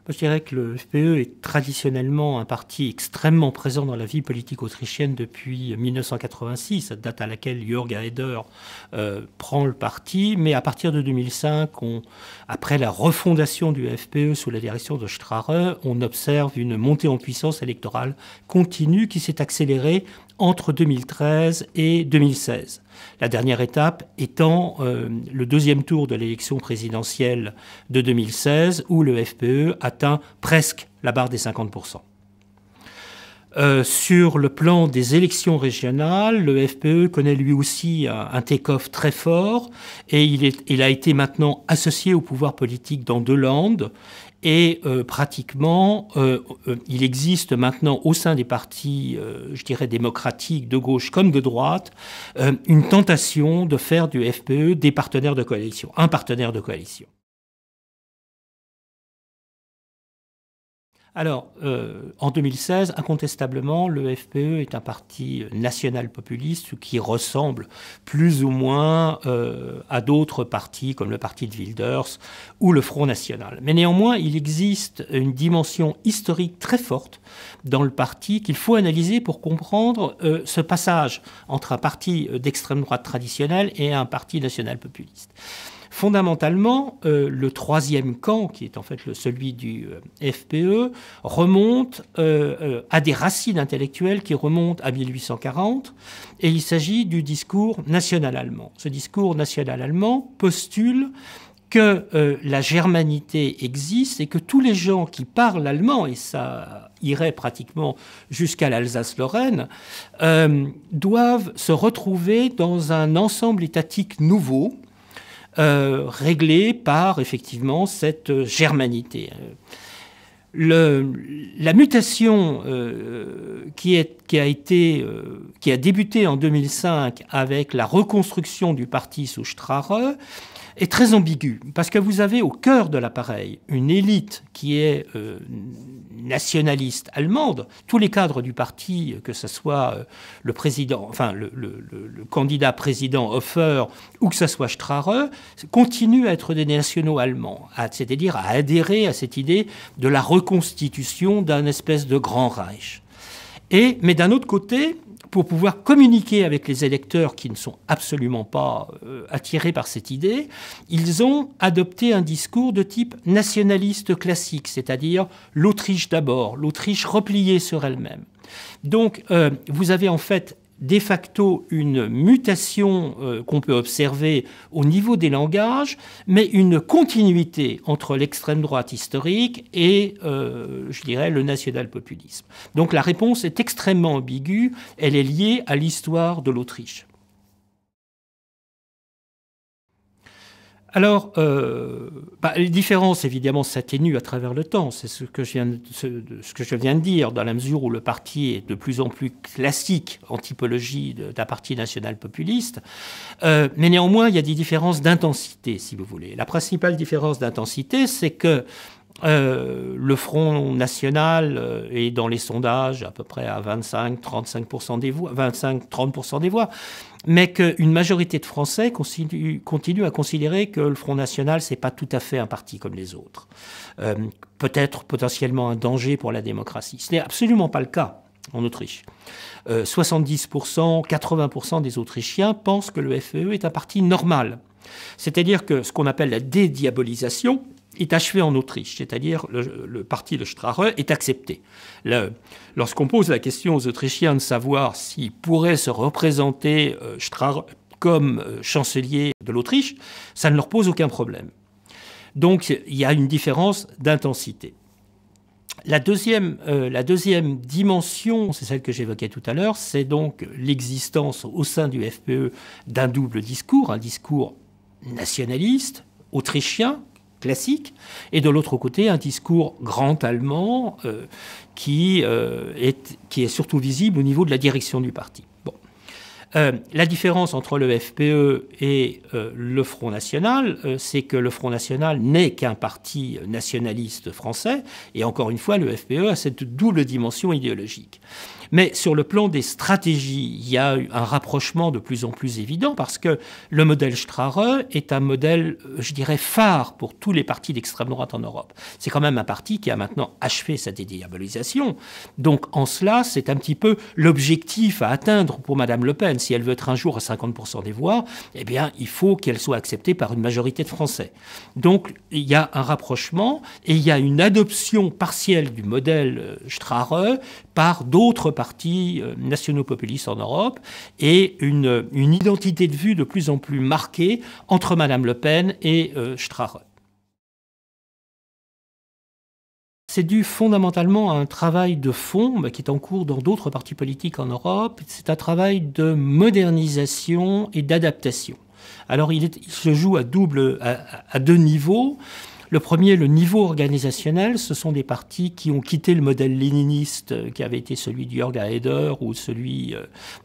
Je dirais que le FPÖ est traditionnellement un parti extrêmement présent dans la vie politique autrichienne depuis 1986, date à laquelle Jörg Haider prend le parti. Mais à partir de 2005, après la refondation du FPÖ sous la direction de Strache, on observe une montée en puissance électorale continue qui s'est accélérée entre 2013 et 2016. La dernière étape étant le deuxième tour de l'élection présidentielle de 2016, où le FPÖ atteint presque la barre des 50%. Sur le plan des élections régionales, le FPÖ connaît lui aussi un take-off très fort et il a été maintenant associé au pouvoir politique dans 2 Landes. Et pratiquement, il existe maintenant au sein des partis, je dirais, démocratiques, de gauche comme de droite, une tentation de faire du FPÖ des partenaires de coalition, un partenaire de coalition. Alors, en 2016, incontestablement, le FPÖ est un parti national-populiste qui ressemble plus ou moins à d'autres partis comme le parti de Wilders ou le Front National. Mais néanmoins, il existe une dimension historique très forte dans le parti qu'il faut analyser pour comprendre ce passage entre un parti d'extrême droite traditionnel et un parti national-populiste. Fondamentalement, le troisième camp, qui est en fait celui du FPÖ, remonte à des racines intellectuelles qui remontent à 1840, et il s'agit du discours national allemand. Ce discours national allemand postule que la germanité existe et que tous les gens qui parlent allemand, et ça irait pratiquement jusqu'à l'Alsace-Lorraine, doivent se retrouver dans un ensemble étatique nouveau, réglé par effectivement cette germanité. La mutation qui a débuté en 2005 avec la reconstruction du parti sous Strache est très ambiguë, parce que vous avez au cœur de l'appareil une élite qui est nationaliste allemande. Tous les cadres du parti, que ce soit le président, enfin le candidat président Hofer ou que ce soit Strache, continuent à être des nationaux allemands, c'est-à-dire à adhérer à cette idée de la reconstitution d'un espèce de grand Reich. Mais d'un autre côté, pour pouvoir communiquer avec les électeurs qui ne sont absolument pas attirés par cette idée, ils ont adopté un discours de type nationaliste classique, c'est-à-dire l'Autriche d'abord, l'Autriche repliée sur elle-même. Donc, vous avez en fait de facto une mutation qu'on peut observer au niveau des langages, mais une continuité entre l'extrême droite historique et, je dirais, le national-populisme. Donc la réponse est extrêmement ambiguë, elle est liée à l'histoire de l'Autriche. Alors, les différences, évidemment, s'atténuent à travers le temps. C'est ce que je viens de dire, dans la mesure où le parti est de plus en plus classique en typologie d'un parti national-populiste. Mais néanmoins, il y a des différences d'intensité, si vous voulez. La principale différence d'intensité, c'est que le Front National est dans les sondages à peu près à 25-35% des voix, 25-30% des voix, mais qu'une majorité de Français continue à considérer que le Front National, c'est pas tout à fait un parti comme les autres. Peut-être potentiellement un danger pour la démocratie. Ce n'est absolument pas le cas en Autriche. 70%, 80% des Autrichiens pensent que le FPÖ est un parti normal. C'est-à-dire que ce qu'on appelle la dédiabolisation est achevé en Autriche, c'est-à-dire le parti de Strache est accepté. Lorsqu'on pose la question aux Autrichiens de savoir s'ils pourraient se représenter Strache comme chancelier de l'Autriche, ça ne leur pose aucun problème. Donc il y a une différence d'intensité. La deuxième dimension, c'est celle que j'évoquais tout à l'heure, c'est donc l'existence au sein du FPÖ d'un double discours, un discours nationaliste, autrichien, classique, et de l'autre côté, un discours grand allemand qui est surtout visible au niveau de la direction du parti. Bon. La différence entre le FPE et le Front National, c'est que le Front National n'est qu'un parti nationaliste français, et encore une fois, le FPE a cette double dimension idéologique. Mais sur le plan des stratégies, il y a un rapprochement de plus en plus évident parce que le modèle Strahre est un modèle, je dirais, phare pour tous les partis d'extrême droite en Europe. C'est quand même un parti qui a maintenant achevé sa dédiabolisation. Donc en cela, c'est un petit peu l'objectif à atteindre pour Madame Le Pen. Si elle veut être un jour à 50% des voix, eh bien, il faut qu'elle soit acceptée par une majorité de Français. Donc il y a un rapprochement et il y a une adoption partielle du modèle Strahre par d'autres partis nationaux populistes en Europe et une identité de vue de plus en plus marquée entre Madame Le Pen et Strahre. C'est dû fondamentalement à un travail de fond qui est en cours dans d'autres partis politiques en Europe. C'est un travail de modernisation et d'adaptation. Alors il se joue à deux niveaux. Le premier, le niveau organisationnel, ce sont des partis qui ont quitté le modèle léniniste qui avait été celui de Jörg Haider ou celui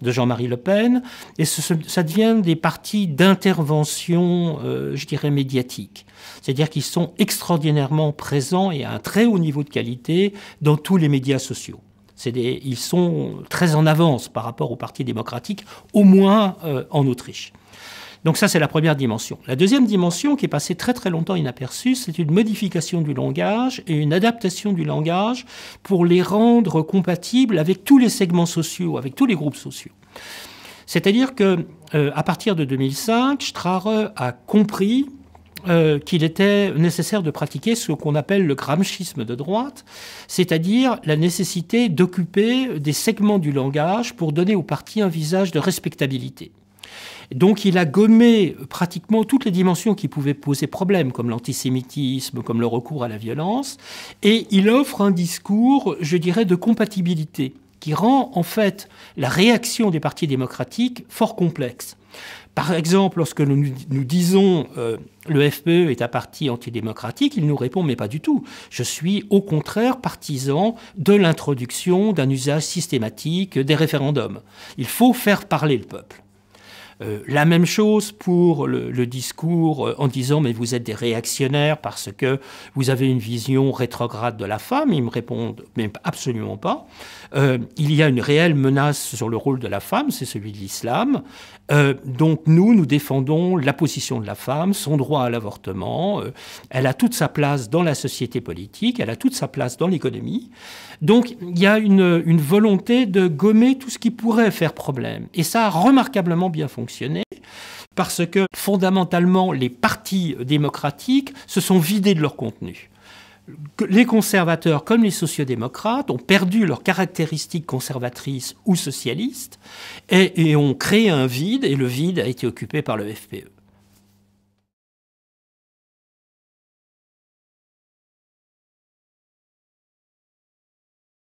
de Jean-Marie Le Pen, et ça devient des partis d'intervention, je dirais, médiatique. C'est-à-dire qu'ils sont extraordinairement présents et à un très haut niveau de qualité dans tous les médias sociaux. Ils sont très en avance par rapport au Parti démocratique, au moins en Autriche. Donc ça, c'est la première dimension. La deuxième dimension, qui est passée très très longtemps inaperçue, c'est une modification du langage et une adaptation du langage pour les rendre compatibles avec tous les segments sociaux, avec tous les groupes sociaux. C'est-à-dire que à partir de 2005, Strahre a compris qu'il était nécessaire de pratiquer ce qu'on appelle le gramscisme de droite, c'est-à-dire la nécessité d'occuper des segments du langage pour donner au parti un visage de respectabilité. Donc il a gommé pratiquement toutes les dimensions qui pouvaient poser problème, comme l'antisémitisme, comme le recours à la violence, et il offre un discours, je dirais, de compatibilité, qui rend en fait la réaction des partis démocratiques fort complexe. Par exemple, lorsque nous disons le FPE est un parti antidémocratique, il nous répond mais pas du tout. Je suis au contraire partisan de l'introduction d'un usage systématique des référendums. Il faut faire parler le peuple. La même chose pour le discours en disant « mais vous êtes des réactionnaires parce que vous avez une vision rétrograde de la femme ». Ils me répondent « mais absolument pas ». Il y a une réelle menace sur le rôle de la femme, c'est celui de l'islam. Donc nous défendons la position de la femme, son droit à l'avortement. Elle a toute sa place dans la société politique, elle a toute sa place dans l'économie. Donc il y a une volonté de gommer tout ce qui pourrait faire problème. Et ça a remarquablement bien fonctionné parce que fondamentalement les partis démocratiques se sont vidés de leur contenu. Les conservateurs comme les sociodémocrates ont perdu leurs caractéristiques conservatrices ou socialistes et ont créé un vide, et le vide a été occupé par le FPE.